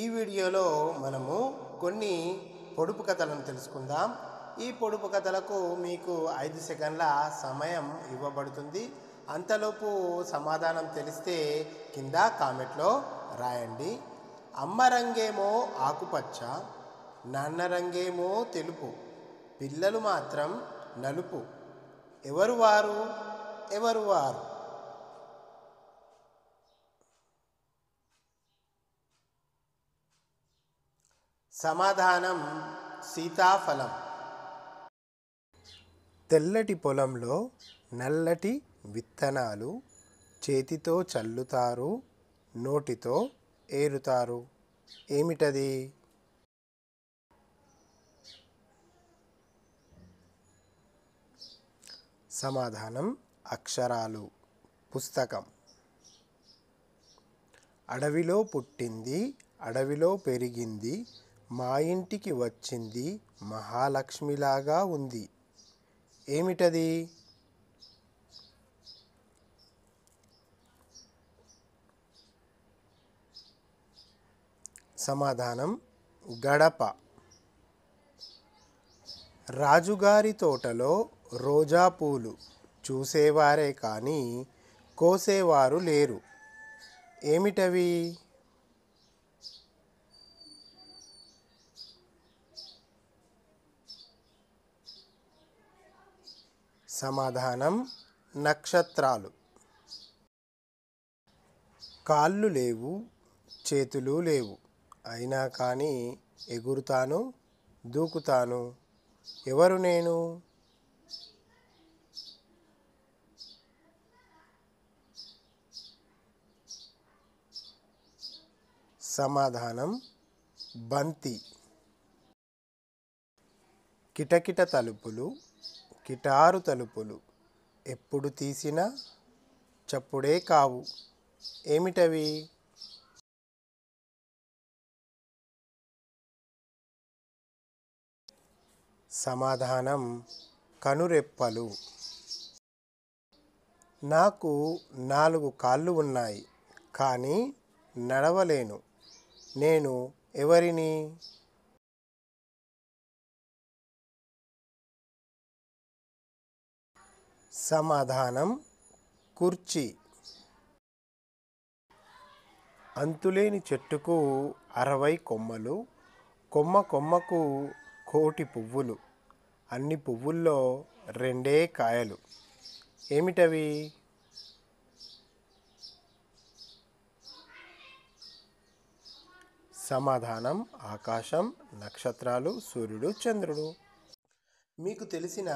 ఈ వీడియోలో మనము కొన్ని పొడుపు కథలను తెలుసుకుందాం. ఈ పొడుపు కథలకు మీకు 5 సెకండ్ల సమయం ఇవ్వబడుతుంది. అంతలోపు సమాధానం తెలిస్తే కింద కామెంట్లో రాయండి. అమ్మ రంగేమో ఆకుపచ్చ, నాన్న రంగేమో తెలుపు, పిల్లలు మాత్రం నలుపు. ఎవరు వారు? ఎవరు వారు? సమాధానం సీతాఫలం. తెల్లటి పొలంలో నల్లటి విత్తనాలు చేతితో చల్లుతారు, నోటితో ఏరుతారు. ఏమిటది? సమాధానం అక్షరాలు, పుస్తకం. అడవిలో పుట్టింది, అడవిలో పెరిగింది, మా ఇంటికి వచ్చింది, మహాలక్ష్మిలాగా ఉంది. ఏమిటది? సమాధానం గడప. రాజుగారి తోటలో రోజా పూలు చూసేవారే కానీ కోసేవారు లేరు. ఏమిటవి? సమాధానం నక్షత్రాలు. కాళ్ళు లేవు, చేతులు లేవు, అయినా కానీ ఎగురుతాను, దూకుతాను. ఎవరు నేను? సమాధానం బంతి. కిటకిట తలుపులు, కిటారు తలుపులు, ఎప్పుడు తీసినా చప్పుడే కావు. ఏమిటవి? సమాధానం కనురెప్పలు. నాకు 4 కాళ్ళు ఉన్నాయి, కానీ నడవలేను. నేను ఎవరిని? సమాధానం కుర్చీ. అంతులేని చెట్టుకు 60 కొమ్మలు, కొమ్మ కొమ్మకు 1,000,000 పువ్వులు, అన్ని పువ్వుల్లో 2 కాయలు. ఏమిటవి? సమాధానం ఆకాశం, నక్షత్రాలు, సూర్యుడు, చంద్రుడు. మీకు తెలిసిన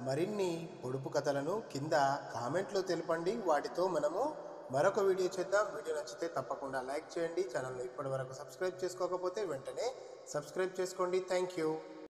మరిన్ని పొడుపు కథలను కింద కామెంట్లో తెలపండి. వాటితో మనము మరొక వీడియో చేద్దాం. వీడియో నచ్చితే తప్పకుండా లైక్ చేయండి. ఛానల్ను ఇప్పటివరకు సబ్స్క్రైబ్ చేసుకోకపోతే వెంటనే సబ్స్క్రైబ్ చేసుకోండి. Thank you.